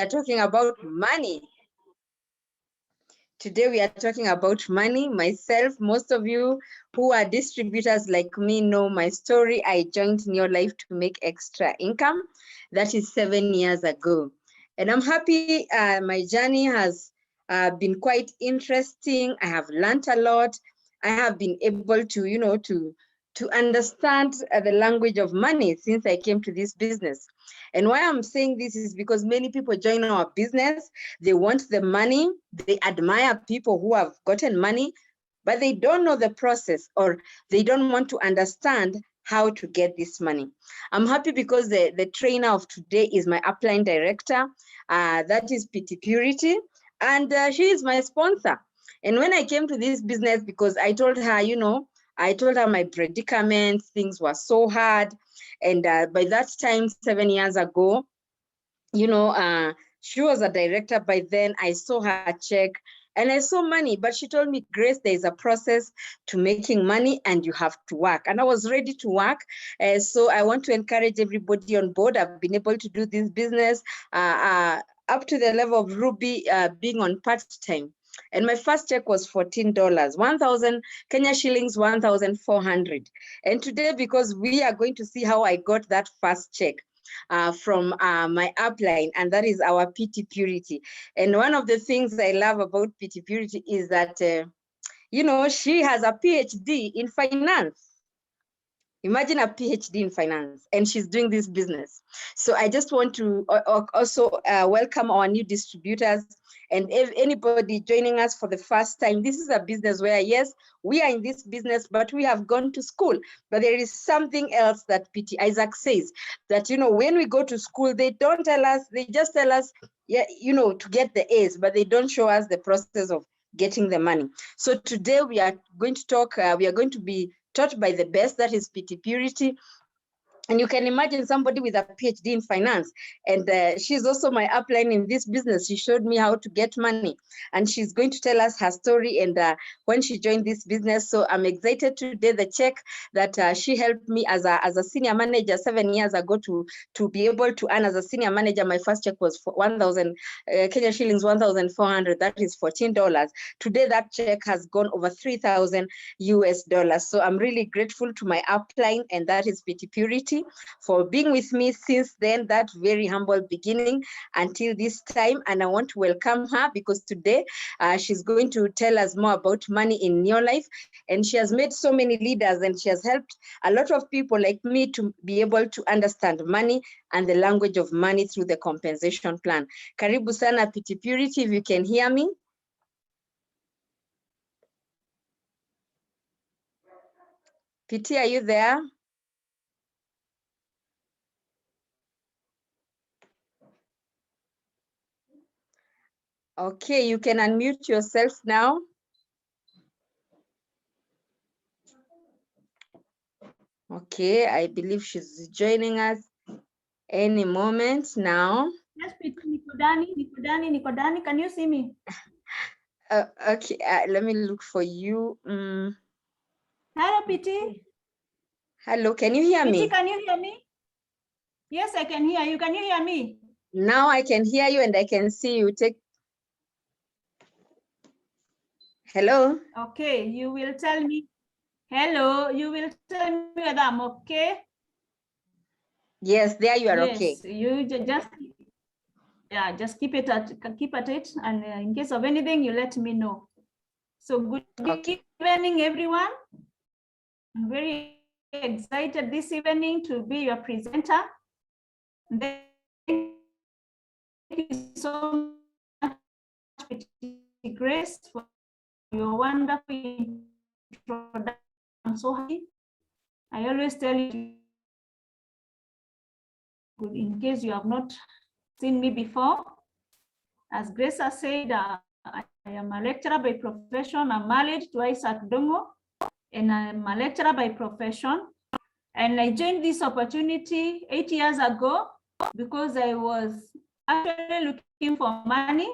talking about money. Today we are talking about money. Myself, most of you who are distributors like me know my story. I joined NeoLife to make extra income. That is 7 years ago. And I'm happy my journey has been quite interesting. I have learned a lot. I have been able to, to understand the language of money since I came to this business. And why I'm saying this is because many people join our business, they want the money, they admire people who have gotten money, but they don't know the process or they don't want to understand how to get this money. I'm happy because the trainer of today is my upline director, that is PT Purity, and she is my sponsor. And when I came to this business, because I told her, I told her my predicament, things were so hard. And by that time, 7 years ago, she was a director by then. I saw her check and I saw money, but she told me, Grace, there is a process to making money and you have to work. And I was ready to work. So I want to encourage everybody on board. I've been able to do this business up to the level of Ruby being on part-time. And my first check was $14, 1,000 Kenya shillings, 1,400. And today, because we are going to see how I got that first check from my upline, and that is our PT Purity. And one of the things I love about PT Purity is that, she has a PhD in finance. Imagine a PhD in finance, and she's doing this business. So I just want to also welcome our new distributors. And if anybody joining us for the first time, this is a business where, yes, we are in this business, but we have gone to school. But there is something else that PT Isaac says, that, when we go to school, they don't tell us, they just tell us, to get the A's, but they don't show us the process of getting the money. So today we are going to talk, we are going to be taught by the best, that is PT Purity. And you can imagine somebody with a PhD in finance. And she's also my upline in this business. She showed me how to get money. And she's going to tell us her story and when she joined this business. So I'm excited today, the check that she helped me as a senior manager 7 years ago to be able to earn as a senior manager. My first check was for 1,000 Kenya shillings, 1,400. That is $14. Today, that check has gone over 3,000 US dollars. So I'm really grateful to my upline, and that is PT Purity, for being with me since then, that very humble beginning until this time. And I want to welcome her because today she's going to tell us more about money in NeoLife. And she has made so many leaders, and she has helped a lot of people like me to be able to understand money and the language of money through the compensation plan. Karibu sana PT Purity, if you can hear me. PT, are you there? Okay, you can unmute yourself now. Okay, I believe she's joining us any moment now. Yes, Nikodani, can you see me? Okay, let me look for you. Hello, PT. Hello, can you hear me? PT, can you hear me? Yes, I can hear you. Can you hear me? Now I can hear you and I can see you. Hello? Okay, you will tell me. Hello, you will tell me whether I'm okay. Yes, there you are. Yes, okay. You just keep at it, and in case of anything, you let me know. So good evening, everyone. I'm very excited this evening to be your presenter. Thank you so much, Grace, for your wonderful introduction. I'm so happy. I always tell you, in case you have not seen me before, as Grace has said, I am a lecturer by profession. I'm married to Isaac Dongo, and I'm a lecturer by profession. And I joined this opportunity 8 years ago because I was actually looking for money.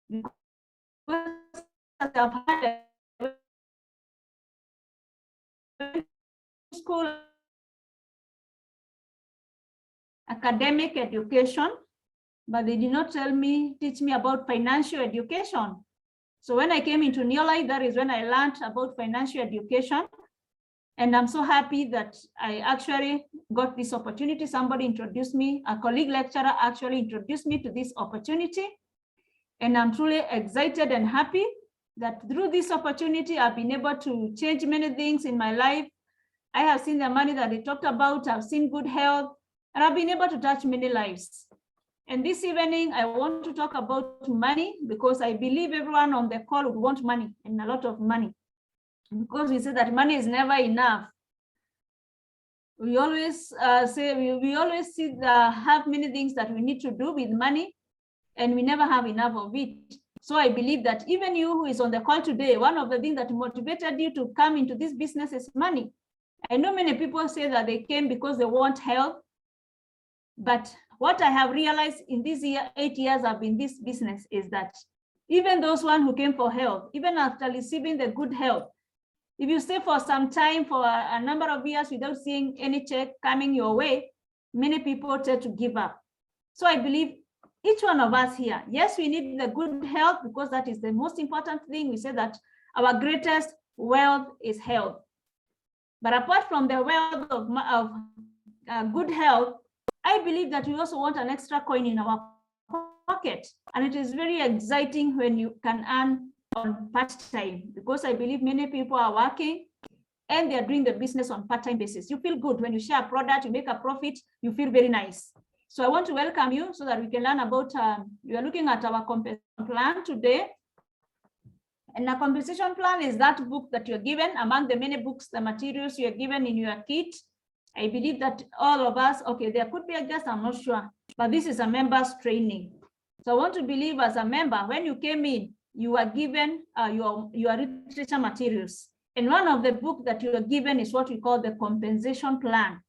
Because I've had a school academic education, but they did not teach me about financial education. So when I came into Neolife, that is when I learned about financial education. And I'm so happy that I actually got this opportunity. Somebody introduced me, a colleague lecturer actually introduced me to this opportunity. And I'm truly excited and happy that through this opportunity, I've been able to change many things in my life. I have seen the money that they talked about, I've seen good health, and I've been able to touch many lives. And this evening, I want to talk about money because I believe everyone on the call would want money and a lot of money. Because we say that money is never enough. We always we always have many things that we need to do with money, and we never have enough of it. So I believe that even you who is on the call today, one of the things that motivated you to come into this business is money. I know many people say that they came because they want help, but what I have realized in these 8 years I've been in this business is that even those one who came for help, even after receiving the good help, if you stay for some time, for a number of years without seeing any check coming your way, many people tend to give up. So I believe each one of us here, yes, we need the good health because that is the most important thing. We say that our greatest wealth is health. But apart from the wealth of good health, I believe that we also want an extra coin in our pocket. And it is very exciting when you can earn on part-time, because I believe many people are working and they're doing the business on part-time basis. You feel good when you share a product, you make a profit, you feel very nice. So I want to welcome you so that we can learn about, we are looking at our compensation plan today. And the compensation plan is that book that you're given among the many books, the materials you're given in your kit. I believe that all of us, okay, there could be a guest, I'm not sure, but this is a members training. So I want to believe as a member, when you came in, you are given your literature materials. And one of the books that you are given is what we call the compensation plan,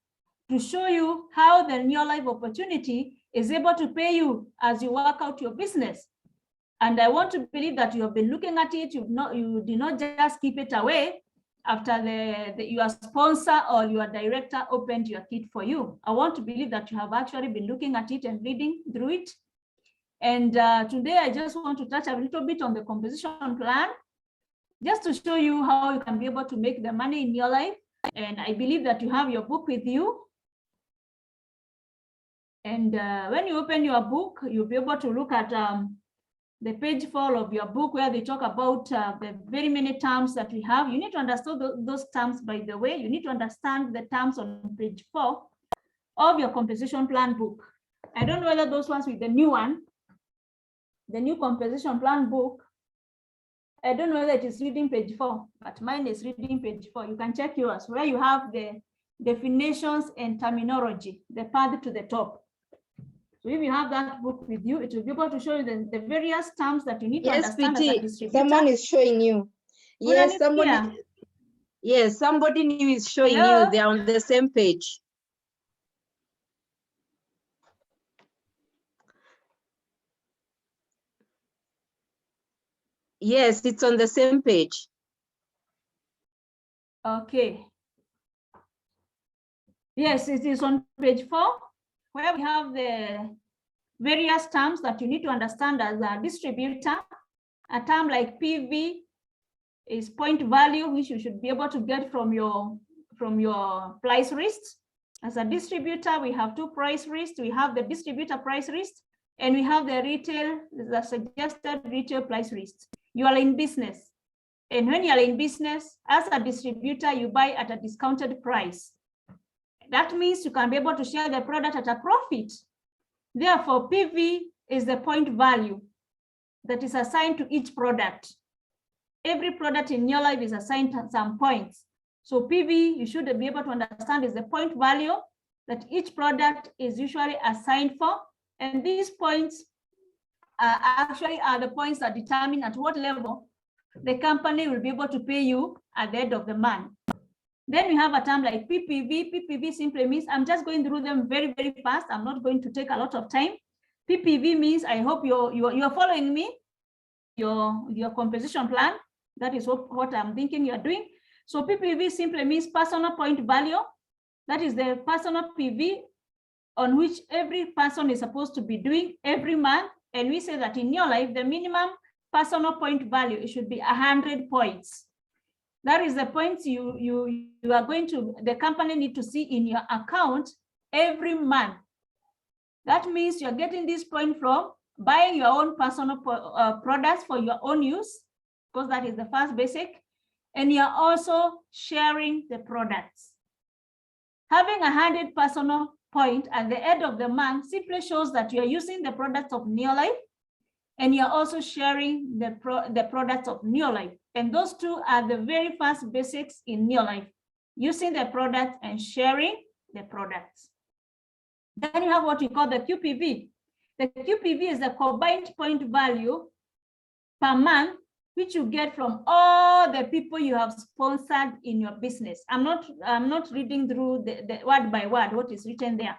to show you how the Neolife opportunity is able to pay you as you work out your business. And I want to believe that you have been looking at it, you did not just keep it away after your sponsor or your director opened your kit for you. I want to believe that you have actually been looking at it and reading through it. And today I just want to touch a little bit on the composition plan, just to show you how you can be able to make the money in your life. And I believe that you have your book with you. And when you open your book, you'll be able to look at the page 4 of your book, where they talk about the very many terms that we have. You need to understand those terms, by the way. You need to understand the terms on page 4 of your composition plan book. I don't know whether those ones with the new one, the new composition plan book, I don't know whether it is reading page 4, but mine is reading page 4. You can check yours, where you have the definitions and terminology, the path to the top. So if you have that book with you, it will be able to show you the various terms that you need to understand as a distributor. Someone is showing you. Yes, somebody. Yes, somebody new is showing you. They're on the same page. Yes, it's on the same page. Okay. Yes, it is on page 4, where we have the various terms that you need to understand as a distributor. A term like PV is point value, which you should be able to get from your price list. As a distributor, we have 2 price lists. We have the distributor price list, and we have the suggested retail price list. You are in business, and when you are in business as a distributor, you buy at a discounted price. That means you can be able to share the product at a profit. Therefore, PV is the point value that is assigned to each product. Every product in your life is assigned some points. So PV, you should be able to understand, is the point value that each product is usually assigned for. And these points actually are the points that determine at what level the company will be able to pay you at the end of the month. Then we have a term like PPV. PPV simply means, I'm just going through them very, very fast. I'm not going to take a lot of time. PPV means, I hope you're following me, your composition plan. That is what I'm thinking you're doing. So PPV simply means personal point value. That is the personal PV on which every person is supposed to be doing every month. And we say that in your life, the minimum personal point value, it should be 100 points. That is the points you are going to, the company need to see in your account every month. That means you're getting this point from buying your own personal products for your own use, because that is the first basic. And you're also sharing the products. Having 100 personal point at the end of the month simply shows that you're using the products of Neolife, and you're also sharing the products of Neolife. And those two are the very first basics in Neolife, using the product and sharing the products. Then you have what we call the QPV. The QPV is the combined point value per month, which you get from all the people you have sponsored in your business. I'm not reading through the word by word what is written there,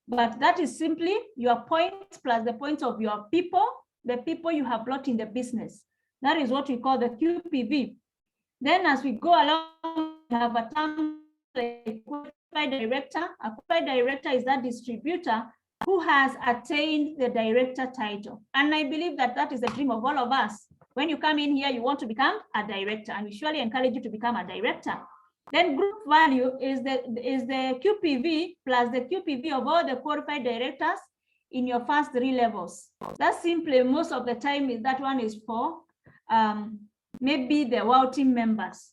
but that is simply your points plus the points of your people, the people you have brought in the business. That is what we call the QPV. Then as we go along, we have a term like qualified director. A qualified director is that distributor who has attained the director title. And I believe that that is the dream of all of us. When you come in here, you want to become a director, and we surely encourage you to become a director. Then group value is the QPV plus the QPV of all the qualified directors in your first 3 levels. That's simply most of the time is that one is for maybe the WOW team members.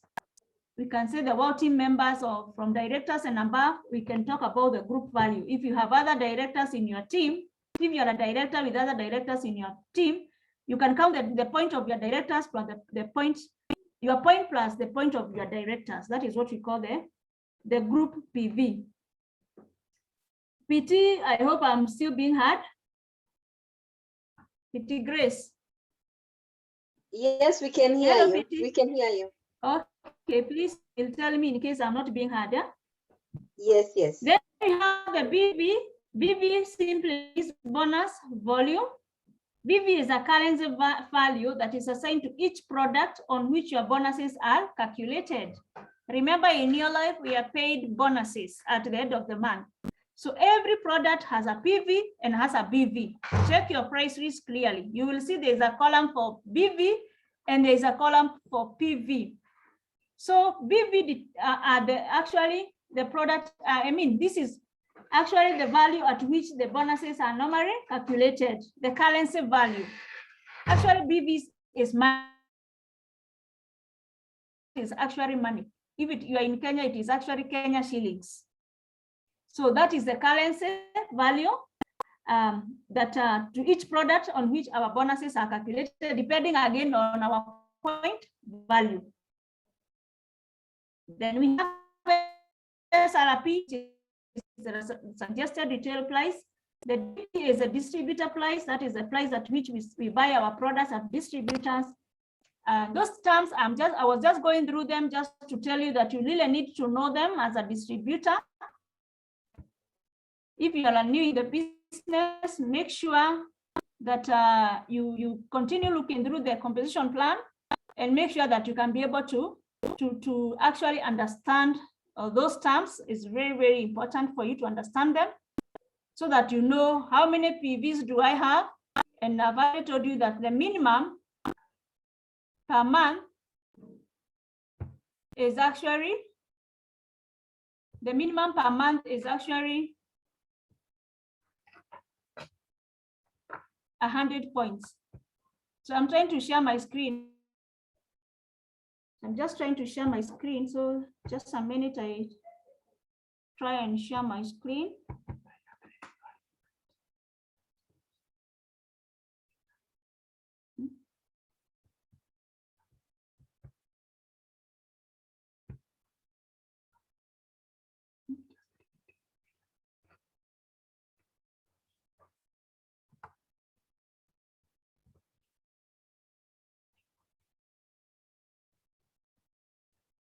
We can say the WOW team members or from directors and above, we can talk about the group value. If you have other directors in your team, if you're a director with other directors in your team, you can count the point of your directors plus the point, your point plus the point of your directors. That is what we call the group PV. PT, I hope I'm still being heard. PT Grace. Yes, we can hear Hello, you. PT. We can hear you. Okay, please tell me in case I'm not being heard. Yeah? Yes, yes. Then we have the BV. BV simply is bonus volume. BV is a currency value that is assigned to each product on which your bonuses are calculated. Remember, in your life, we are paid bonuses at the end of the month. So every product has a PV and has a BV. Check your price list clearly. You will see there's a column for BV and there's a column for PV. So BV are actually the product, this is actually the value at which the bonuses are normally calculated, the currency value. Actually, BV is money. It's actually money. If you are in Kenya, it is actually Kenya shillings. So that is the currency value that to each product on which our bonuses are calculated, depending again on our point value. Then we have SRP, the suggested retail price. The D is a distributor price. That is the price at which we buy our products at distributors. Those terms, I was just going through them just to tell you that you really need to know them as a distributor. If you are new in the business, make sure that you continue looking through the composition plan and make sure that you can be able to actually understand those terms. Is very, very important for you to understand them so that you know how many PVs do I have. And I've already told you that the minimum per month is actually, 100 points. So I'm trying to share my screen. I'm just trying to share my screen. So just a minute, I try and share my screen.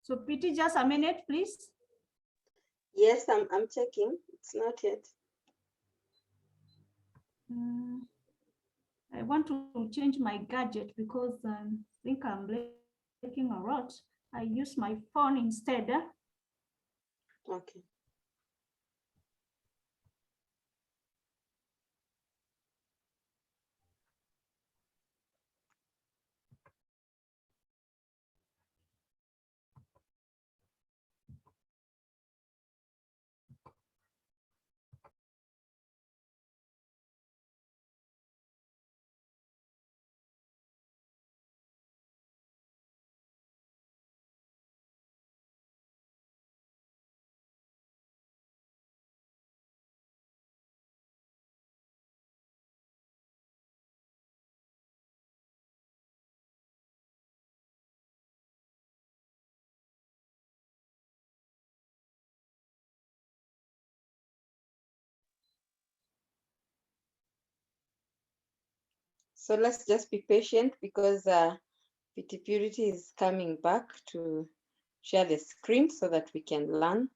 So PT, just a minute, please. Yes, I'm checking. It's not yet. I want to change my gadget because I think I'm breaking a lot. I use my phone instead. Okay. So let's just be patient because PT Purity is coming back to share the screen so that we can learn.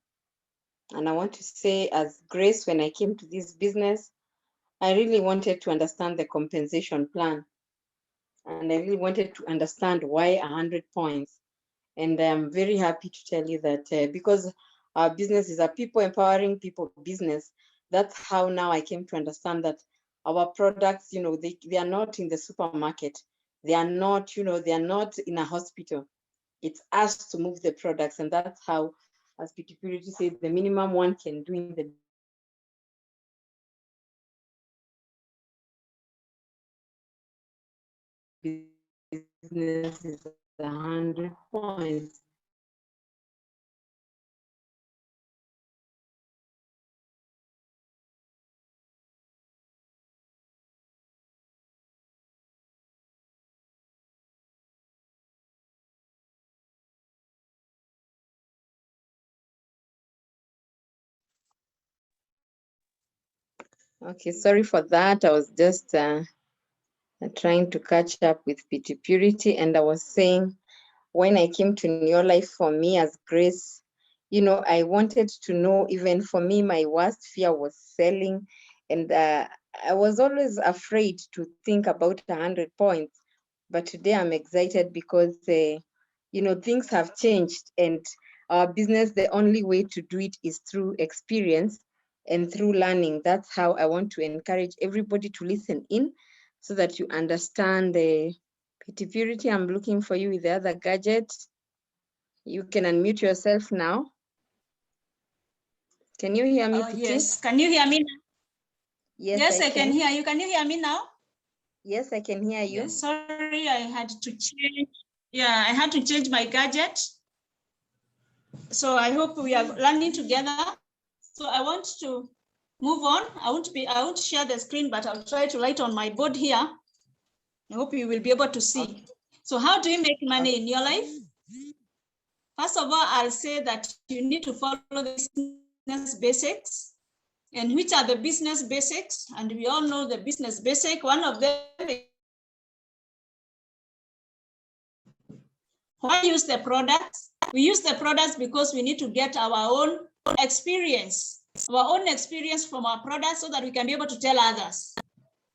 And I want to say, as Grace, when I came to this business, I really wanted to understand the compensation plan. And I really wanted to understand why 100 points. And I'm very happy to tell you that because our business is a people empowering people business, that's how now I came to understand that our products, you know, they are not in the supermarket. They are not, you know, they are not in a hospital. It's us to move the products. And that's how, as PT Purity said, the minimum one can do in the business is 100 points. Okay, sorry for that. I was just trying to catch up with PT Purity, and I was saying, when I came to New Life, for me as Grace, you know, I wanted to know, even for me, my worst fear was selling. And I was always afraid to think about 100 points. But today I'm excited because, you know, things have changed, and our business, the only way to do it is through experience and through learning. That's how I want to encourage everybody to listen in so that you understand the PT Purity. I'm looking for you with the other gadget. You can unmute yourself now. Can you hear me, PT? Yes. Can you hear me now? Yes, I can hear you. Can you hear me now? Yes, I can hear you. Yes, sorry, I had to change. Yeah, I had to change my gadget. So I hope we are learning together. So I want to move on. I won't share the screen, but I'll try to light on my board here. I hope you will be able to see. Okay. So how do you make money in your life? First of all, I'll say that you need to follow the business basics. And which are the business basics? And we all know the business basic. One of them is why use the products? We use the products because we need to get our own experience from our products so that we can be able to tell others.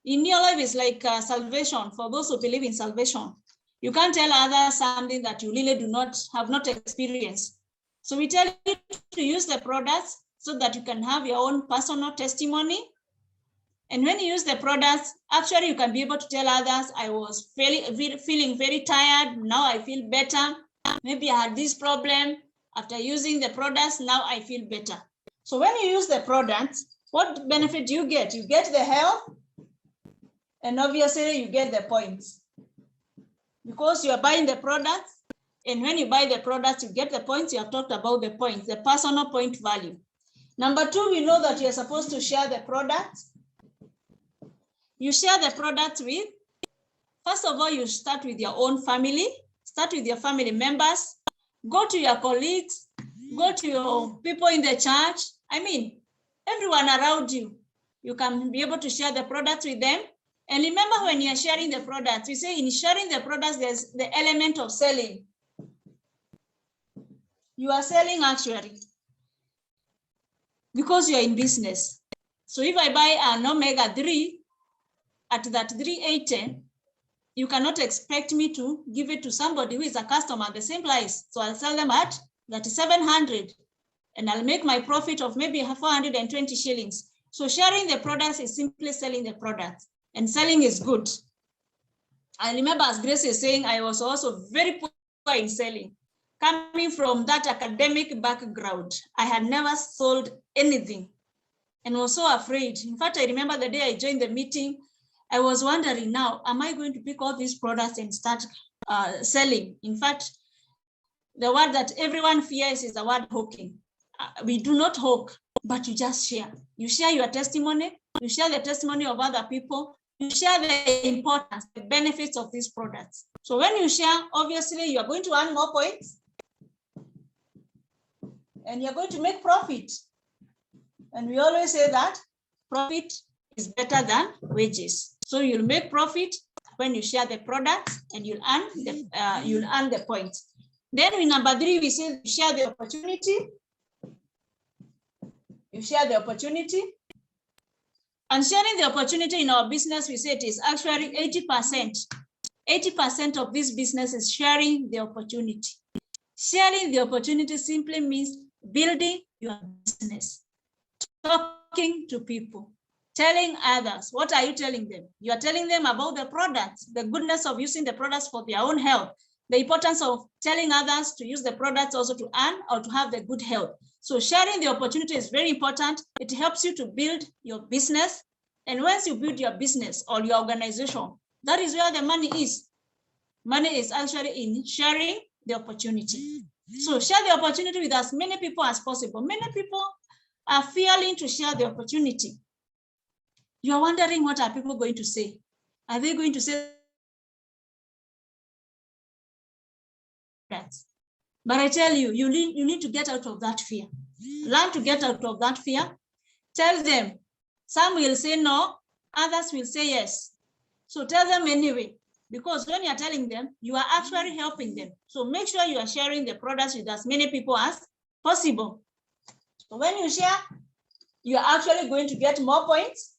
In your life, is like salvation for those who believe in salvation. You can't tell others something that you really have not experienced. So we tell you to use the products so that you can have your own personal testimony. And when you use the products, actually you can be able to tell others, I was feeling very tired. Now I feel better. Maybe I had this problem. After using the products, now I feel better. So when you use the products, what benefit do you get? You get the health, and obviously you get the points. Because you are buying the products, and when you buy the products, you get the points. You have talked about the points, the personal point value. Number two, we know that you're supposed to share the products. You share the products with, first of all, you start with your own family, start with your family members, go to your colleagues, go to your people in the church. I mean, everyone around you, you can be able to share the products with them. And remember, when you're sharing the products, we say in sharing the products, there's the element of selling. You are selling actually because you're in business. So if I buy an omega-3 at that 380, you cannot expect me to give it to somebody who is a customer at the same price. So I'll sell them at that 700 and I'll make my profit of maybe 420 shillings. So sharing the products is simply selling the products, and selling is good. I remember, as Grace is saying, I was also very poor in selling. Coming from that academic background, I had never sold anything and was so afraid. In fact, I remember the day I joined the meeting, I was wondering, now, am I going to pick all these products and start selling? In fact, the word that everyone fears is the word hawking. We do not hawk, but you just share. You share your testimony, you share the testimony of other people, you share the importance, the benefits of these products. So when you share, obviously, you are going to earn more points and you're going to make profit. And we always say that profit is better than wages. So you'll make profit when you share the products, and you'll earn the points. Then in number 3, we say share the opportunity. You share the opportunity. And sharing the opportunity in our business, we say it is actually 80%. 80% of this business is sharing the opportunity. Sharing the opportunity simply means building your business, talking to people, telling others. What are you telling them? You are telling them about the products, the goodness of using the products for their own health, the importance of telling others to use the products also to earn or to have the good health. So sharing the opportunity is very important. It helps you to build your business. And once you build your business or your organization, that is where the money is. Money is actually in sharing the opportunity. So share the opportunity with as many people as possible. Many people are fearing to share the opportunity. You are wondering, what are people going to say? Are they going to say that? But I tell you, you need to get out of that fear. Learn to get out of that fear. Tell them. Some will say no, others will say yes. So tell them anyway, because when you are telling them, you are actually helping them. So make sure you are sharing the products with as many people as possible. So when you share, you are actually going to get more points.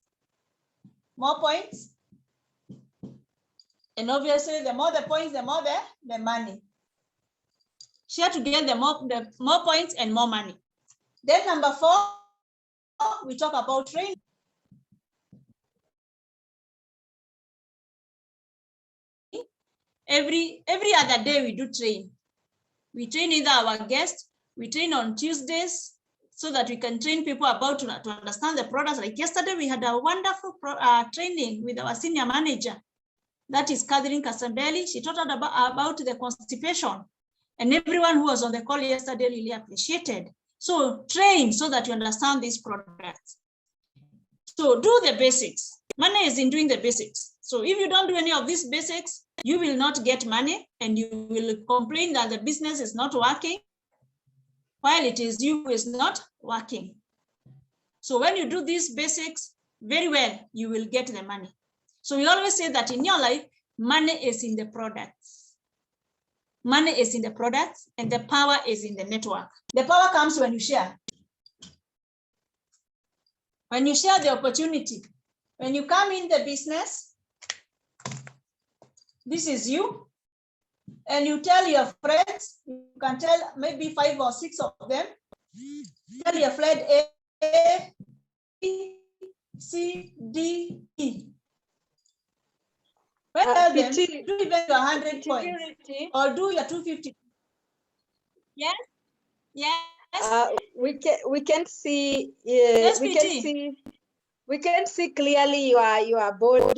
More points. And obviously, the more the points, the more the money. Share to get the more points and more money. Then number 4, we talk about training. Every other day we do train. We train either our guests, we train on Tuesdays so that we can train people about to understand the products. Like yesterday, we had a wonderful training with our senior manager. That is Catherine Casambelli. She taught us about the constipation. And everyone who was on the call yesterday really appreciated. So train so that you understand these products. So do the basics. Money is in doing the basics. So if you don't do any of these basics, you will not get money and you will complain that the business is not working, while it is you who is not working. So when you do these basics very well, you will get the money. So we always say that in your life, money is in the products. Money is in the products and the power is in the network. The power comes when you share. When you share the opportunity, when you come in the business, this is you, and you tell your friends, you can tell maybe 5 or 6 of them, tell your friend A, B, C, D, E. When tell them, do even your 100 points, or do your 250. Yes, yes. We can see. Yes, we can see clearly your board.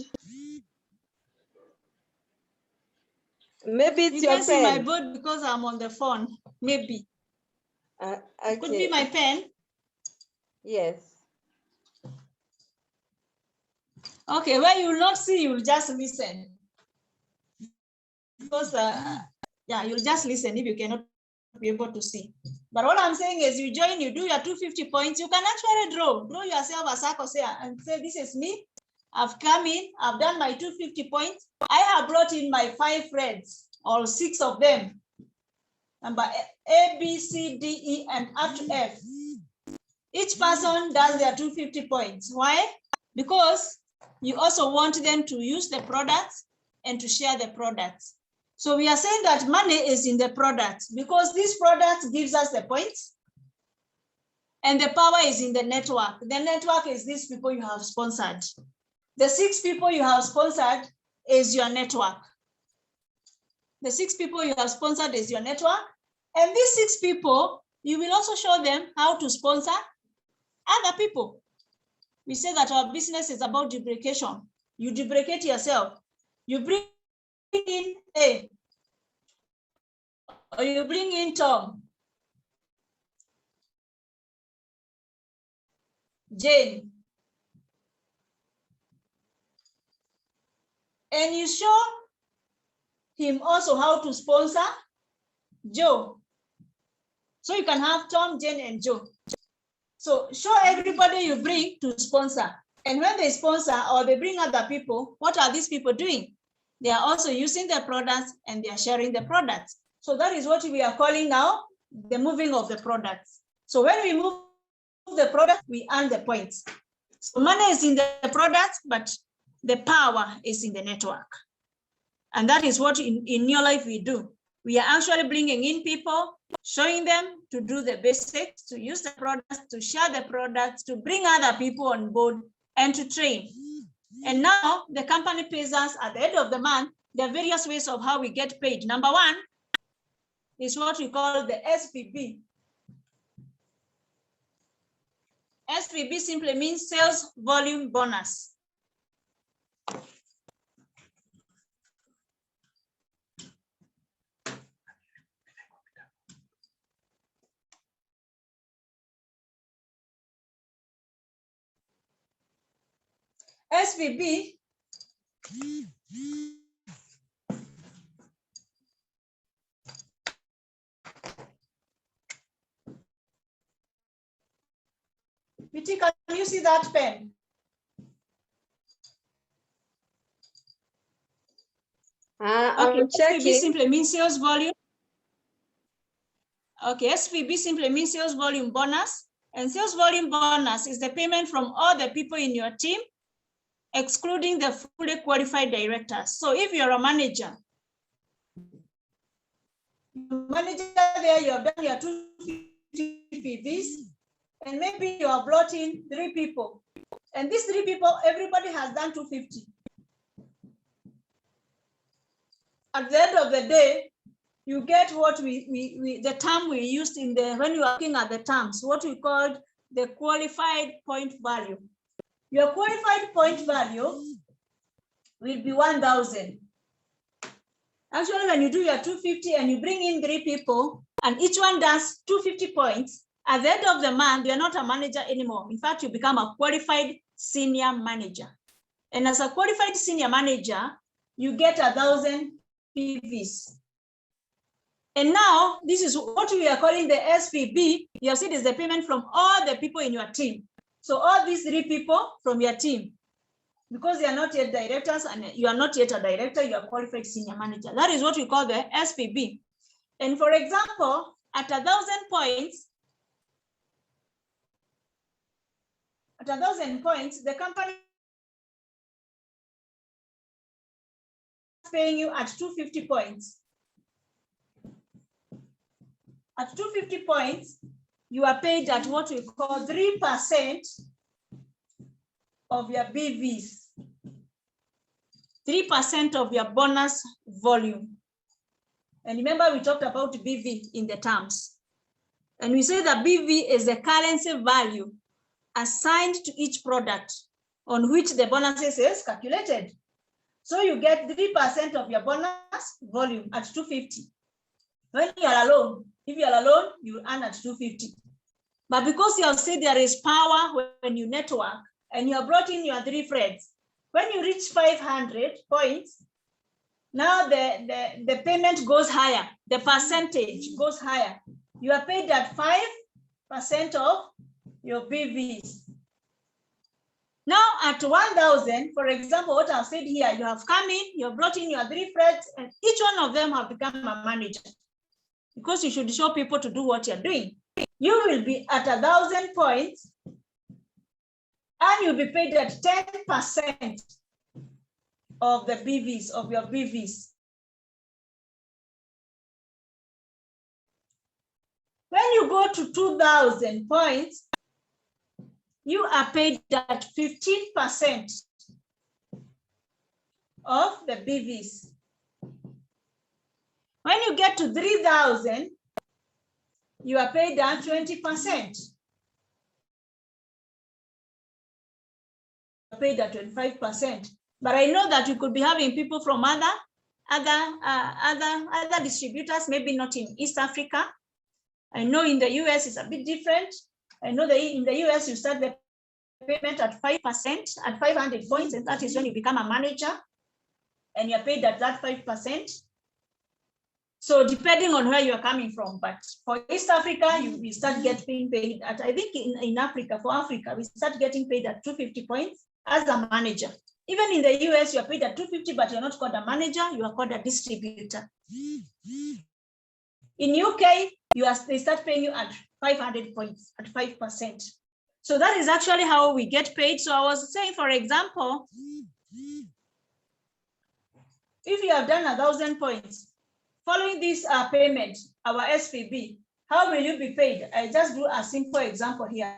Maybe it's you your can pen. See my board because I'm on the phone. Maybe. Okay. It could be my pen. Yes. Okay, well, you will not see, you will just listen. Because, yeah, you'll just listen if you cannot be able to see. But what I'm saying is you join, you do your 250 points, you can actually draw yourself a circle and say, this is me. I've come in, I've done my 250 points. I have brought in my 5 friends, all 6 of them. Number A, B, C, D, E, and up to F. Each person does their 250 points. Why? Because you also want them to use the products and to share the products. So we are saying that money is in the products because these products gives us the points and the power is in the network. The network is these people you have sponsored. The 6 people you have sponsored is your network. The 6 people you have sponsored is your network. And these 6 people, you will also show them how to sponsor other people. We say that our business is about duplication. You duplicate yourself. You bring in A, or you bring in Tom, Jane, and you show him also how to sponsor Joe. So you can have Tom, Jane, and Joe. So show everybody you bring to sponsor. And when they sponsor or they bring other people, what are these people doing? They are also using the products and they are sharing the products. So that is what we are calling now the moving of the products. So when we move the product, we earn the points. So money is in the products, but the power is in the network. And that is what in your life we do. We are actually bringing in people, showing them to do the basics, to use the products, to share the products, to bring other people on board and to train. And now the company pays us at the end of the month. There are various ways of how we get paid. Number one is what we call the SVB. SVB simply means sales volume bonus. SVB Viti, can you see that pen? Okay, SVB simply means sales volume. Okay, SVB simply means sales volume bonus. And sales volume bonus is the payment from all the people in your team, excluding the fully qualified directors. So if you're a manager there, you have done your 250 PVs, and maybe you have brought in 3 people. And these 3 people, everybody has done 250. At the end of the day, you get what the term we used in the, when you are looking at the terms, what we called the qualified point value. Your qualified point value will be 1,000. Actually, when you do your 250 and you bring in 3 people and each one does 250 points, at the end of the month, you're not a manager anymore. In fact, you become a qualified senior manager. And as a qualified senior manager, you get 1,000 PVs. And now, this is what we are calling the SVB. You have seen is the payment from all the people in your team. So all these 3 people from your team, because they are not yet directors and you are not yet a director, you are qualified senior manager. That is what we call the SVB. And for example, at 1,000 points, the company is paying you at 250 points. At 250 points, you are paid at what we call 3% of your BVs. 3% of your bonus volume. And remember, we talked about BV in the terms. And we say that BV is the currency value assigned to each product on which the bonuses is calculated. So you get 3% of your bonus volume at 250. When you are alone, if you are alone, you earn at 250. But because you have said there is power when you network and you have brought in your 3 friends, when you reach 500 points, now the payment goes higher, the percentage goes higher. You are paid at 5% of your BVs. Now at 1,000, for example, what I've said here, you have come in, you have brought in your 3 friends, and each one of them have become a manager. Because you should show people to do what you're doing. You will be at 1,000 points and you'll be paid at 10% of the BVs, of your BVs. When you go to 2,000 points, you are paid at 15% of the BVs. When you get to 3,000, you are paid at 20%. Paid at 25%. But I know that you could be having people from other distributors, maybe not in East Africa. I know in the US it's a bit different. I know that in the US you start the payment at 5%, at 500 points, and that is when you become a manager and you're paid at that 5%. So depending on where you're coming from, but for East Africa, we start getting paid at, I think in Africa, for Africa, we start getting paid at 250 points as a manager. Even in the US, you are paid at 250, but you're not called a manager, you are called a distributor. In UK, they start paying you at 500 points, at 5%. So that is actually how we get paid. So I was saying, for example, if you have done 1,000 points, following this payment, our SPB, how will you be paid? I just do a simple example here.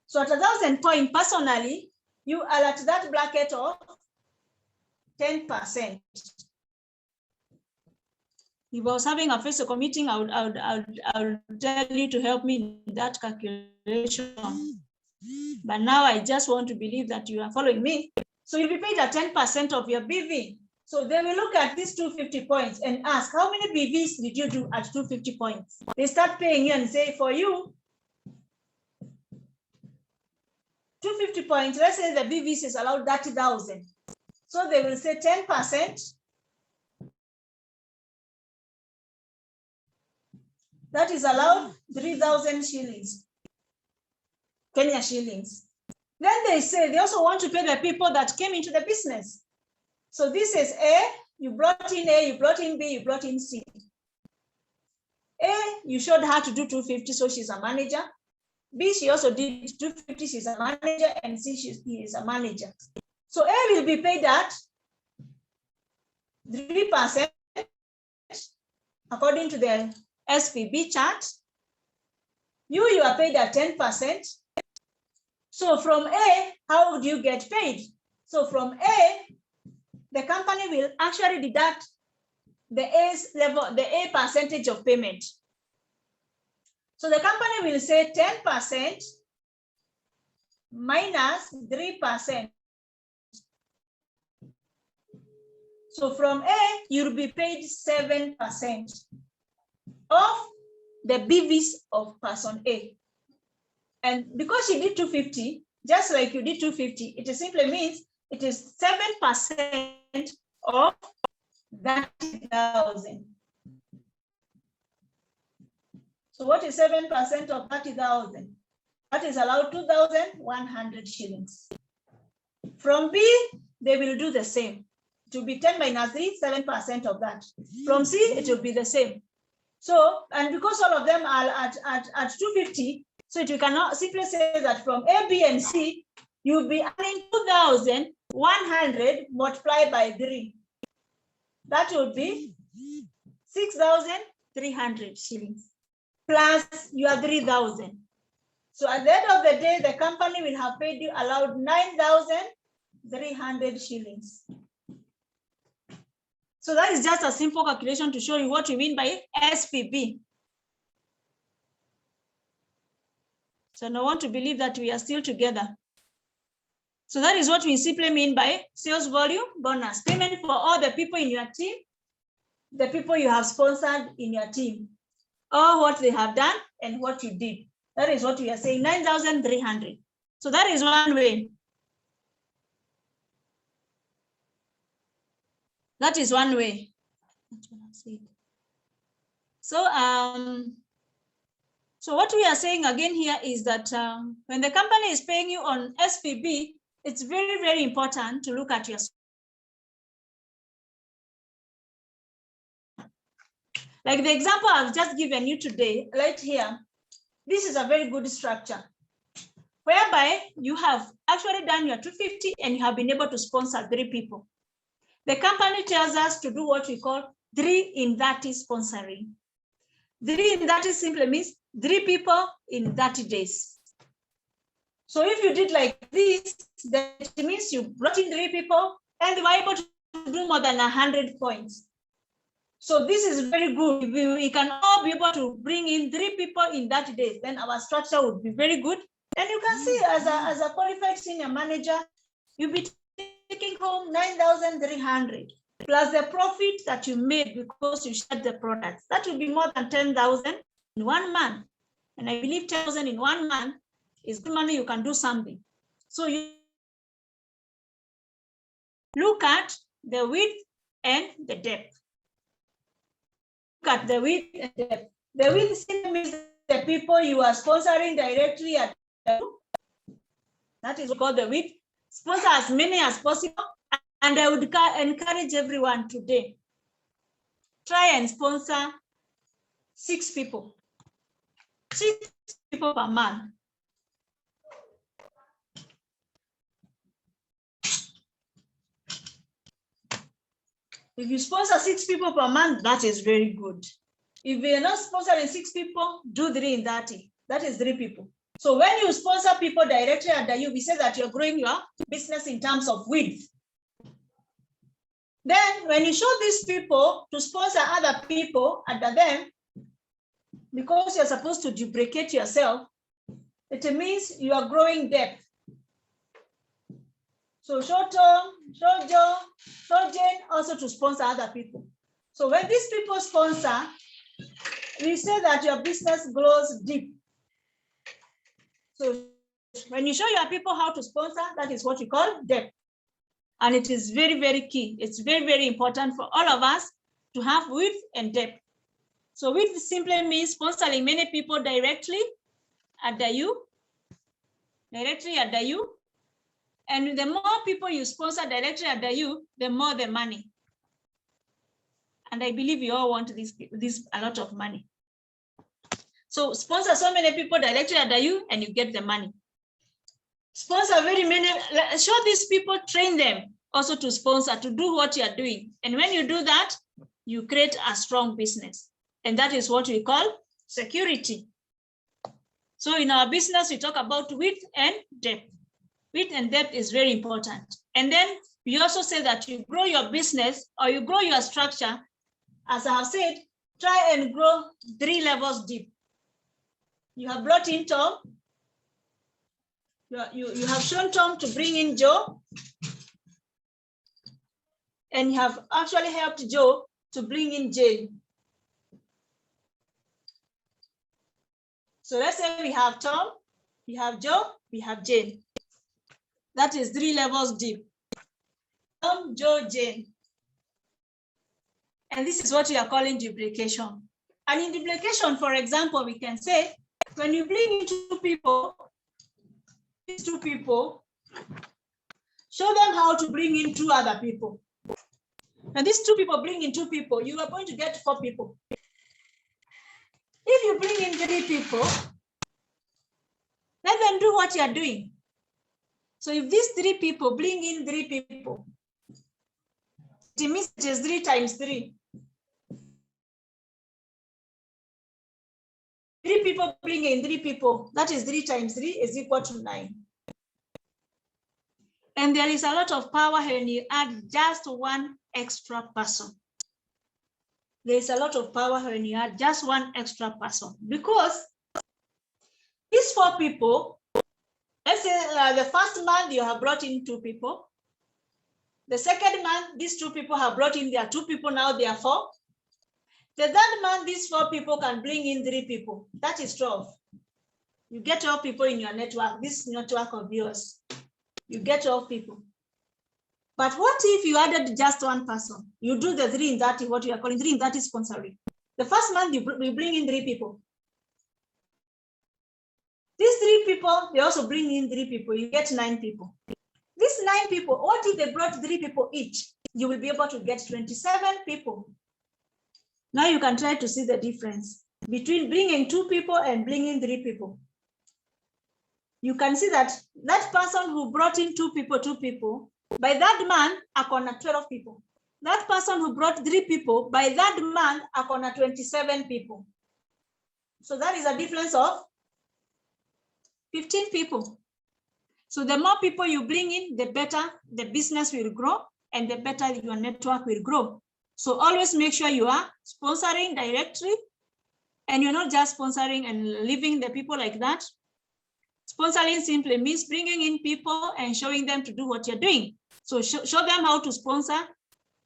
So at 1,000 points, personally, you are at that bracket of 10%. If I was having a physical meeting, I would tell you to help me in that calculation. But now I just want to believe that you are following me. So you'll be paid at 10% of your BV. So they will look at these 250 points and ask, how many BVs did you do at 250 points? They start paying you and say, for you, 250 points, let's say the BVs is allowed 30,000. So they will say 10%. That is allowed 3,000 shillings, Kenya shillings. Then they also want to pay the people that came into the business. So this is A, you brought in A, you brought in B, you brought in C. A, you showed her to do 250, so she's a manager. B, she also did 250, she's a manager, and C, she is a manager. So A will be paid at 3% according to the SPB chart. You are paid at 10%. So from A, how would you get paid? So from A, the company will actually deduct the A's level, the A percentage of payment. So the company will say 10% minus 3%. So from A, you'll be paid 7% of the BVs of person A. And because she did 250, just like you did 250, it simply means it is 7% of 30,000. So what is 7% of 30,000? That is allowed 2,100 shillings. From B, they will do the same. It will be 10 minus 3, 7% of that. From C, it will be the same. So, and because all of them are at 250, so you cannot simply say that from A, B, and C, you'll be earning 2,100 multiplied by 3. That would be 6,300 shillings plus your 3,000. So at the end of the day, the company will have paid you allowed 9,300 shillings. So that is just a simple calculation to show you what we mean by SPB. So I want to believe that we are still together. So that is what we simply mean by sales volume bonus, payment for all the people in your team, the people you have sponsored in your team, or what they have done and what you did. That is what we are saying, 9,300. So that is one way. That is one way. So, so what we are saying again here is that when the company is paying you on SPB, it's very, very important to look at your. Like the example I've just given you today, right here, this is a very good structure, whereby you have actually done your 250 and you have been able to sponsor 3 people. The company tells us to do what we call 3 in 30 sponsoring. 3 in 30 simply means 3 people in 30 days. So if you did like this, that means you brought in 3 people and they were able to do more than 100 points. So this is very good. If we can all be able to bring in 3 people in 30 days, then our structure would be very good. And you can see as a qualified senior manager, you'll be taking home 9,300 plus the profit that you made because you shared the products. That will be more than 10,000 in 1 month. And I believe 10,000 in 1 month is good money. You can do something. So you look at the width and the depth. Look at the width and depth. The width means the people you are sponsoring directly at That is called the width. Sponsor as many as possible. And I would encourage everyone today, try and sponsor 6 people. 6 people per month. If you sponsor 6 people per month, that is very good. If you're not sponsoring 6 people, do 3 in 30. That is 3 people. So when you sponsor people directly under you, we say that you're growing your business in terms of width. Then when you show these people to sponsor other people under them, because you're supposed to duplicate yourself, it means you are growing depth. So show Tom, show Joe, show Jane also to sponsor other people. So when these people sponsor, we say that your business grows deep. So when you show your people how to sponsor, that is what we call depth. And it is very, very key. It's very, very important for all of us to have width and depth. So width simply means sponsoring many people directly under you, And the more people you sponsor directly under you, the more the money. And I believe you all want this a lot of money. So sponsor so many people directly under you and you get the money. Sponsor very many, show these people, train them also to sponsor, to do what you are doing. And when you do that, you create a strong business. And that is what we call security. So in our business, we talk about width and depth. Width and depth is very important. And then we also say that you grow your business or you grow your structure. As I have said, try and grow 3 levels deep. You have brought in Tom. You have shown Tom to bring in Joe. And you have actually helped Joe to bring in Jane. So let's say we have Tom, we have Joe, we have Jane. That is 3 levels deep. Tom, Joe, Jane. And this is what we are calling duplication. And in duplication, for example, we can say, when you bring in 2 people, these 2 people, show them how to bring in 2 other people. And these 2 people bring in 2 people, you are going to get 4 people. If you bring in 3 people, let them do what you are doing. So if these 3 people bring in 3 people, it means it is 3 times 3. 3 people bring in 3 people, that is 3 times 3 is equal to 9. And there is a lot of power when you add just 1 extra person. There is a lot of power when you add just 1 extra person, because these 4 people, let's say the first month you have brought in 2 people. The second month, these 2 people have brought in their 2 people, now they are 4. The third month, these 4 people can bring in 3 people. That is 12. You get 12 people in your network, this network of yours. You get 12 people. But what if you added just 1 person? You do the 3 in 30, what you are calling 3 in 30 sponsoring. The first month you bring in 3 people. These 3 people, they also bring in 3 people. You get 9 people. These 9 people, what if they brought 3 people each? You will be able to get 27 people. Now you can try to see the difference between bringing 2 people and bringing 3 people. You can see that that person who brought in 2 people, by that month, akona 12 people. That person who brought 3 people, by that month, akona 27 people. So that is a difference of 15 people. So the more people you bring in, the better the business will grow and the better your network will grow. So always make sure you are sponsoring directly and you're not just sponsoring and leaving the people like that. Sponsoring simply means bringing in people and showing them to do what you're doing. So show them how to sponsor,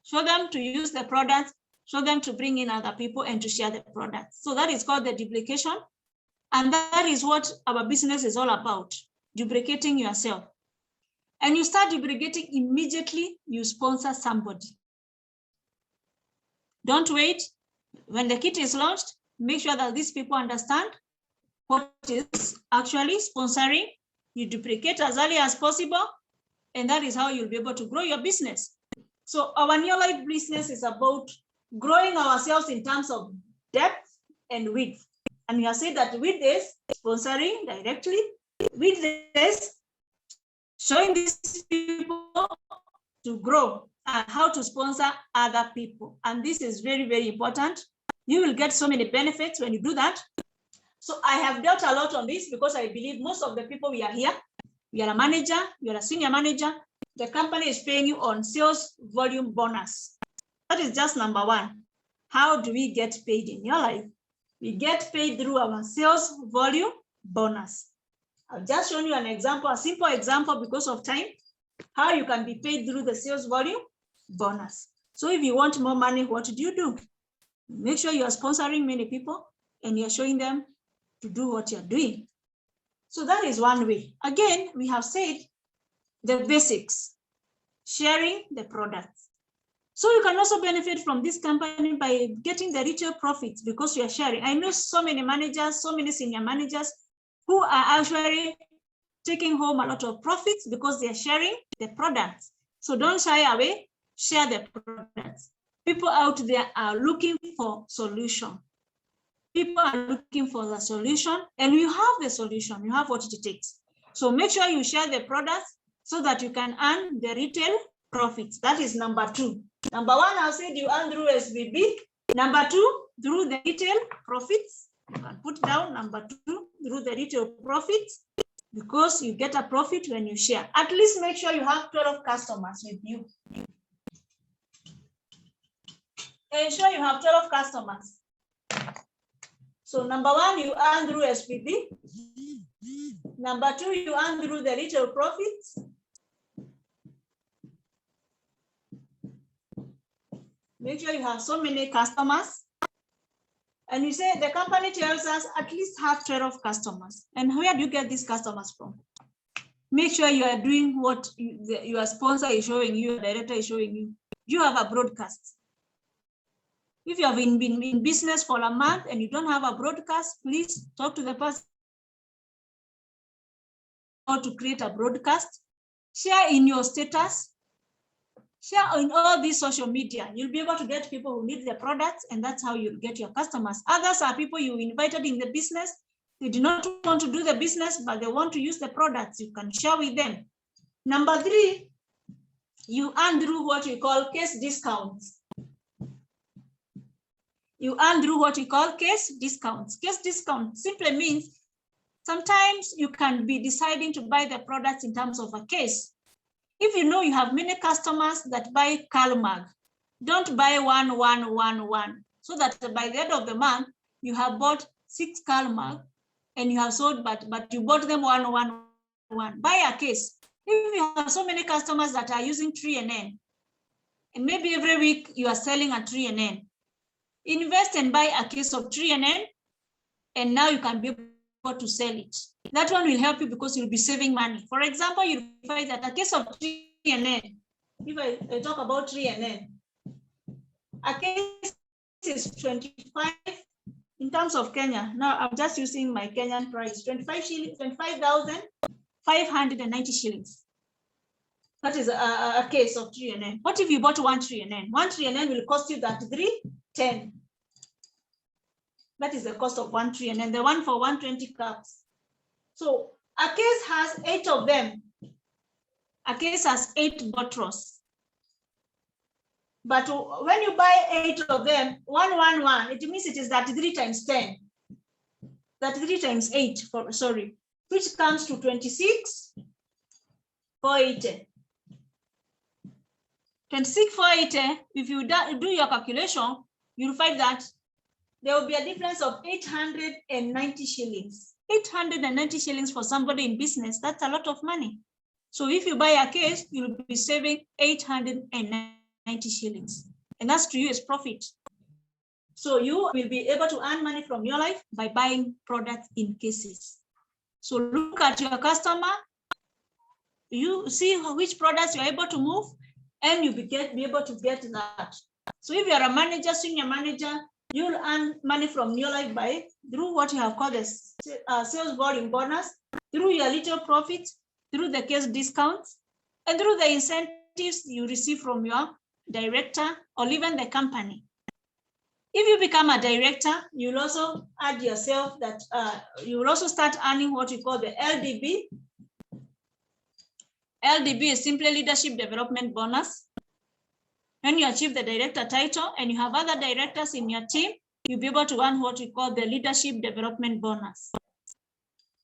show them to use the products, show them to bring in other people and to share the products. So that is called the duplication. And that is what our business is all about, duplicating yourself. And you start duplicating immediately, you sponsor somebody. Don't wait. When the kit is launched, make sure that these people understand what is actually sponsoring you duplicate as early as possible, and that is how you'll be able to grow your business. So our New Life business is about growing ourselves in terms of depth and width. And we have said that width is sponsoring directly, width is showing these people to grow and how to sponsor other people. And this is very, very important. You will get so many benefits when you do that. So I have dealt a lot on this because I believe most of the people we are here, you are a manager, you are a senior manager, the company is paying you on sales volume bonus. That is just number one. How do we get paid in your life? We get paid through our sales volume bonus. I've just shown you an example, a simple example because of time, how you can be paid through the sales volume bonus. So if you want more money, what do? Make sure you are sponsoring many people and you're showing them to do what you're doing. So that is one way. Again, we have said the basics, sharing the products. So you can also benefit from this company by getting the retail profits because you are sharing. I know so many managers, so many senior managers who are actually taking home a lot of profits because they are sharing the products. So don't shy away, share the products. People out there are looking for solution. People are looking for the solution, and you have the solution. You have what it takes. So make sure you share the products so that you can earn the retail profits. That is number two. Number one, I said you earn through SBB. Number two, through the retail profits. You can put down number two, through the retail profits, because you get a profit when you share. At least make sure you have 12 customers with you. Ensure you have 12 customers. So number one, you earn through SPB. Number two, you earn through the retail profits. Make sure you have so many customers. And you say the company tells us at least have 12 customers. And where do you get these customers from? Make sure you are doing what your sponsor is showing you, your director is showing you. You have a broadcast. If you have been in business for a month and you don't have a broadcast, please talk to the person how to create a broadcast. Share in your status. Share in all these social media. You'll be able to get people who need the products, and that's how you'll get your customers. Others are people you invited in the business. They do not want to do the business, but they want to use the products. You can share with them. Number three, you earn through what we call case discounts. You earn through what we call case discounts. Case discount simply means sometimes you can be deciding to buy the products in terms of a case. If you know you have many customers that buy CalMag, don't buy one, so that by the end of the month, you have bought 6 CalMag and you have sold, but you bought them one. Buy a case. If you have so many customers that are using 3NN, and maybe every week you are selling a 3NN, invest and buy a case of 3NN, and now you can be able to sell it. That one will help you because you'll be saving money. For example, you'll find that a case of 3NN, if I talk about 3NN, a case is 25 in terms of Kenya. Now I'm just using my Kenyan price, 25,590 shillings. That is a case of 3NN. What if you bought 1 3NN? 1 3NN will cost you that 310. That is the cost of 1 3NN, the one for 120 cups. So a case has 8 of them. A case has 8 bottles. But when you buy 8 of them, 111, it means it is that 3 times 10. That 3 times 8, which comes to 26,480. 26,480, if you do your calculation, you'll find that there will be a difference of 890 shillings. 890 shillings for somebody in business, that's a lot of money. So if you buy a case, you'll be saving 890 shillings. And that's to you as profit. So you will be able to earn money from your life by buying products in cases. So look at your customer, you see which products you're able to move, and you'll be able to get that. So if you're a manager, senior manager, you'll earn money from your life by through what you have called a sales volume bonus. through your little profits, through the case discounts, and through the incentives you receive from your director or even the company. If you become a director, you'll also add yourself that you will also start earning what we call the LDB. LDB is simply leadership development bonus. When you achieve the director title and you have other directors in your team, you'll be able to earn what we call the leadership development bonus.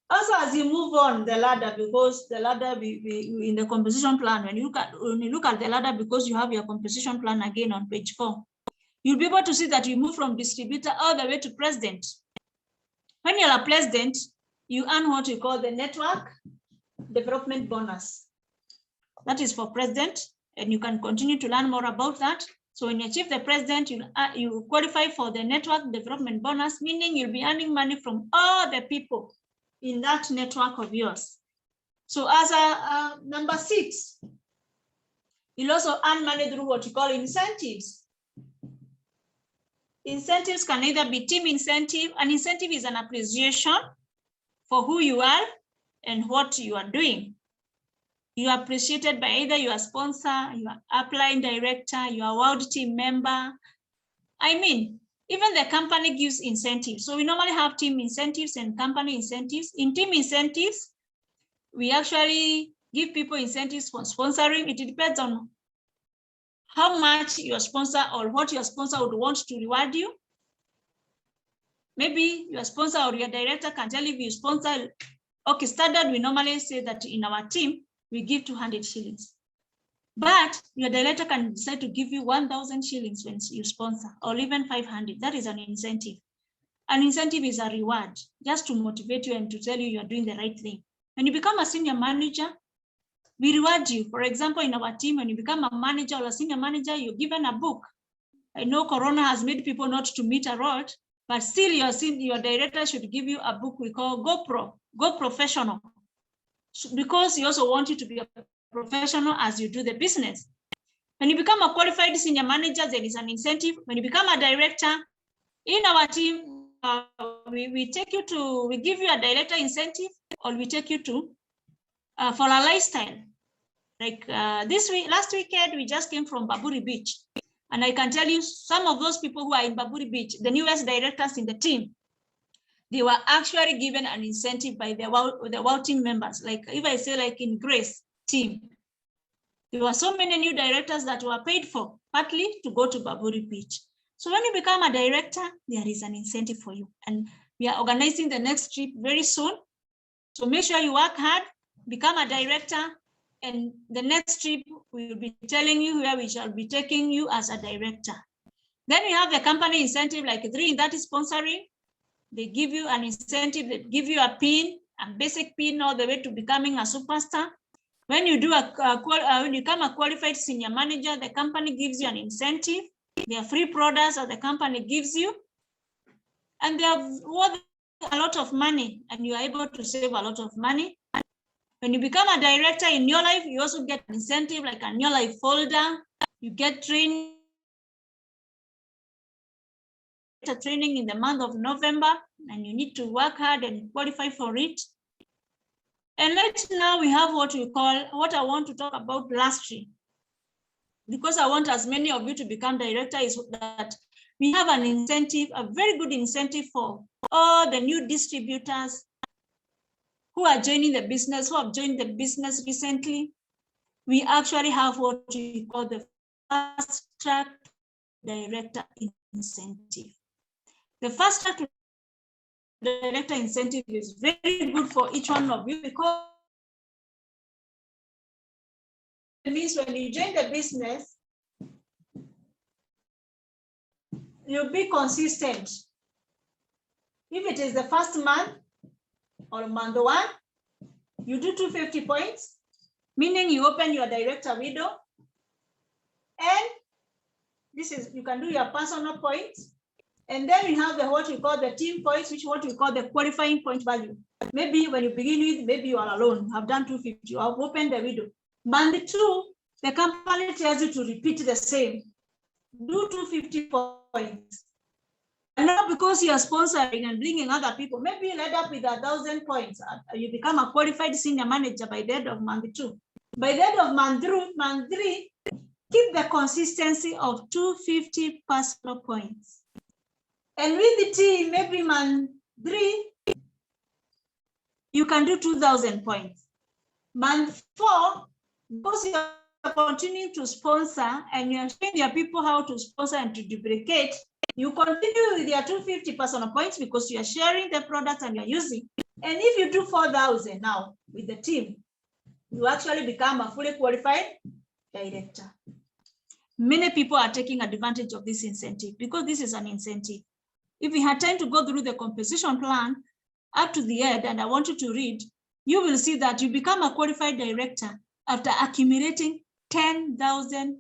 Also, as you move on the ladder, because the ladder we in the composition plan, when you look at the ladder, because you have your composition plan again on page 4, you'll be able to see that you move from distributor all the way to president. When you're a president, you earn what we call the network development bonus. That is for president, and you can continue to learn more about that. So when you achieve the president, you qualify for the network development bonus, meaning you'll be earning money from all the people in that network of yours. So as a number 6, you'll also earn money through what you call incentives. Incentives can either be team incentive. An incentive is an appreciation for who you are and what you are doing. You are appreciated by either your sponsor, your upline director, your world team member. I mean, even the company gives incentives. So we normally have team incentives and company incentives. In team incentives, we actually give people incentives for sponsoring. It depends on how much your sponsor or what your sponsor would want to reward you. Maybe your sponsor or your director can tell you if you sponsor. Okay, standard, we normally say that in our team, we give 200 shillings. But your director can decide to give you 1,000 shillings when you sponsor, or even 500. That is an incentive. An incentive is a reward, just to motivate you and to tell you you're doing the right thing. When you become a senior manager, we reward you. For example, in our team, when you become a manager or a senior manager, you're given a book. I know Corona has made people not to meet a lot, but still your director should give you a book we call Go Professional, because he also wants you to be a professional as you do the business. When you become a qualified senior manager, there is an incentive. When you become a director, in our team, we give you a director incentive, or we take you to for a lifestyle. Like last weekend, we just came from Baburi Beach. And I can tell you, some of those people who are in Baburi Beach, the newest directors in the team, they were actually given an incentive by the WOW team members. Like if I say like in Grace team, there were so many new directors that were paid for, partly to go to Baburi Beach. So when you become a director, there is an incentive for you. And we are organizing the next trip very soon. So make sure you work hard, become a director, and the next trip we will be telling you where we shall be taking you as a director. Then we have the company incentive, like 3, that is sponsoring. They give you an incentive, they give you a pin, a basic pin, all the way to becoming a superstar. When you do when you become a qualified senior manager, the company gives you an incentive. There are free products that the company gives you, and they are worth a lot of money, and you are able to save a lot of money. When you become a director in your life, you also get an incentive like a new life folder. You get training in the month of November, and you need to work hard and qualify for it. And now we have what I want to talk about lastly, because I want as many of you to become director, is that we have an incentive, a very good incentive for all the new distributors who are joining the business, who have joined the business recently. We actually have what we call the fast track director incentive. The fast track director incentive is very good for each one of you, because it means when you join the business, you'll be consistent. If it is the first month or month 1, you do 250 points, meaning you open your director window, and this is, you can do your personal points. And then we have what we call the team points, which what we call the qualifying point value. Maybe when you begin with, maybe you are alone, you have done 250, you have opened the window. Month 2, the company tells you to repeat the same. Do 250 points. now because you are sponsoring and bringing other people, maybe you'll end up with 1,000 points. You become a qualified senior manager by the end of month 2. By the end of month 3, keep the consistency of 250 personal points. And with the team, maybe month 3, you can do 2,000 points. Month 4, because you are continuing to sponsor and you are showing your people how to sponsor and to duplicate, you continue with your 250 personal points because you are sharing the products and you're using. And if you do 4,000 now with the team, you actually become a fully qualified director. Many people are taking advantage of this incentive because this is an incentive. If we had time to go through the compensation plan up to the end, and I want you to read, you will see that you become a qualified director after accumulating 10,000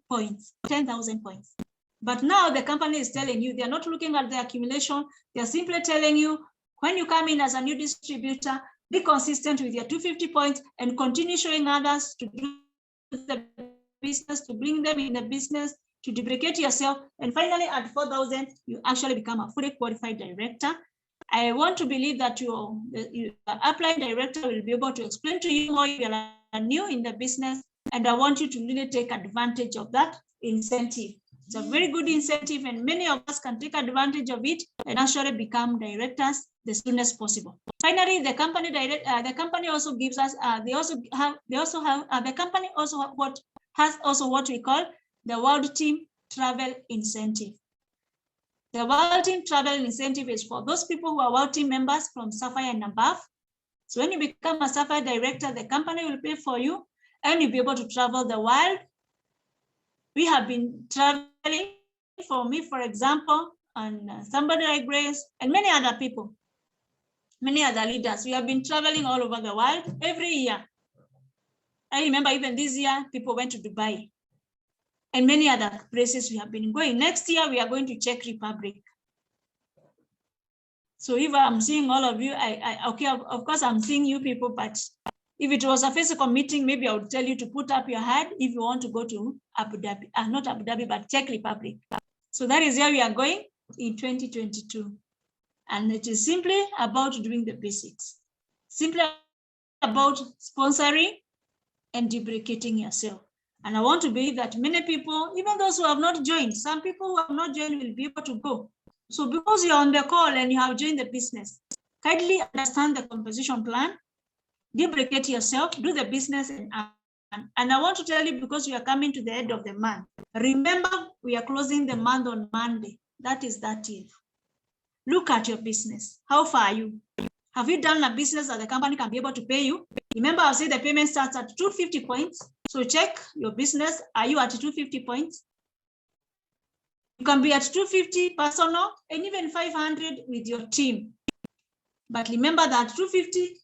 points, 10,000 points. But now the company is telling you, they're not looking at the accumulation. They're simply telling you, when you come in as a new distributor, be consistent with your 250 points and continue showing others to do the business, to bring them in the business, to duplicate yourself. And finally, at 4,000, you actually become a fully qualified director. I want to believe that your upline director will be able to explain to you more if you are new in the business. And I want you to really take advantage of that incentive. It's a very good incentive, and many of us can take advantage of it and actually become directors the soonest possible. Finally, the company also gives us. The company also has what we call the World Team Travel Incentive. The World Team Travel Incentive is for those people who are World Team members from Sapphire and above. So when you become a Sapphire director, the company will pay for you, and you'll be able to travel the world. We have been traveling, for me, for example, and somebody like Grace and many other people, many other leaders. We have been traveling all over the world every year. I remember even this year, people went to Dubai and many other places we have been going. Next year, we are going to Czech Republic. So if I'm seeing all of you, okay, of course, I'm seeing you people, but if it was a physical meeting, maybe I would tell you to put up your hand if you want to go to Abu Dhabi, not Abu Dhabi, but Czech Republic. So that is where we are going in 2022. And it is simply about doing the basics, simply about sponsoring and duplicating yourself. And I want to believe that many people, even those who have not joined, some people who have not joined will be able to go. So because you're on the call and you have joined the business, kindly understand the compensation plan, duplicate yourself, do the business, and I want to tell you, because we are coming to the end of the month, remember we are closing the month on Monday. That is 30th. Look at your business. How far are you? Have you done a business that the company can be able to pay you? Remember, I'll say the payment starts at 250 points. So check your business. Are you at 250 points? You can be at 250 personal and even 500 with your team. But remember that 250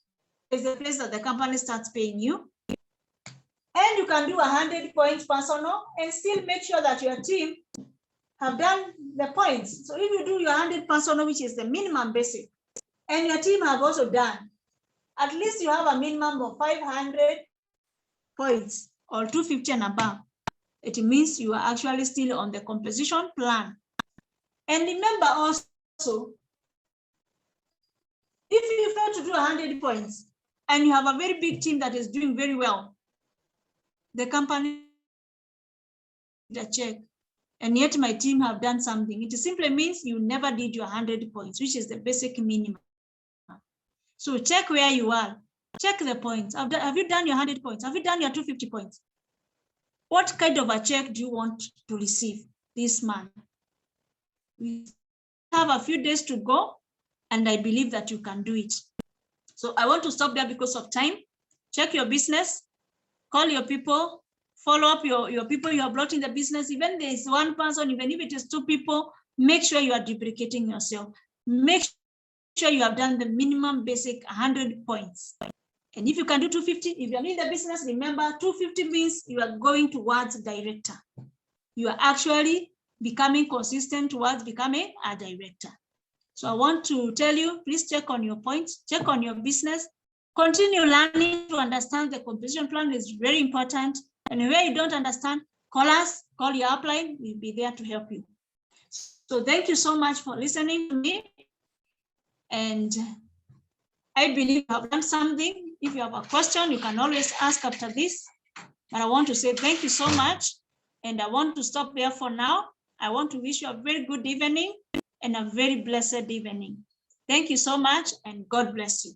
is the place that the company starts paying you. And you can do 100 points personal and still make sure that your team have done the points. So if you do your 100 personal, which is the minimum basic, and your team have also done, at least you have a minimum of 500 points or 250 and above. It means you are actually still on the composition plan. And remember also, if you fail to do 100 points and you have a very big team that is doing very well, the company a check, and yet my team have done something. It simply means you never did your 100 points, which is the basic minimum. So check where you are. Check the points. Have you done your 100 points? Have you done your 250 points? What kind of a check do you want to receive this month? We have a few days to go, and I believe that you can do it. So I want to stop there because of time. Check your business, call your people, follow up your people you have brought in the business. Even there is one person, even if it is 2 people, make sure you are duplicating yourself. Make sure you have done the minimum basic 100 points. And if you can do 250, if you're in the business, remember 250 means you are going towards director. You are actually becoming consistent towards becoming a director. So I want to tell you, please check on your points, check on your business, continue learning to understand the composition plan is very important. And where you don't understand, call us, call your upline, we'll be there to help you. So thank you so much for listening to me. And I believe you have learned something. If you have a question, you can always ask after this. But I want to say thank you so much. And I want to stop there for now. I want to wish you a very good evening and a very blessed evening. Thank you so much, and God bless you.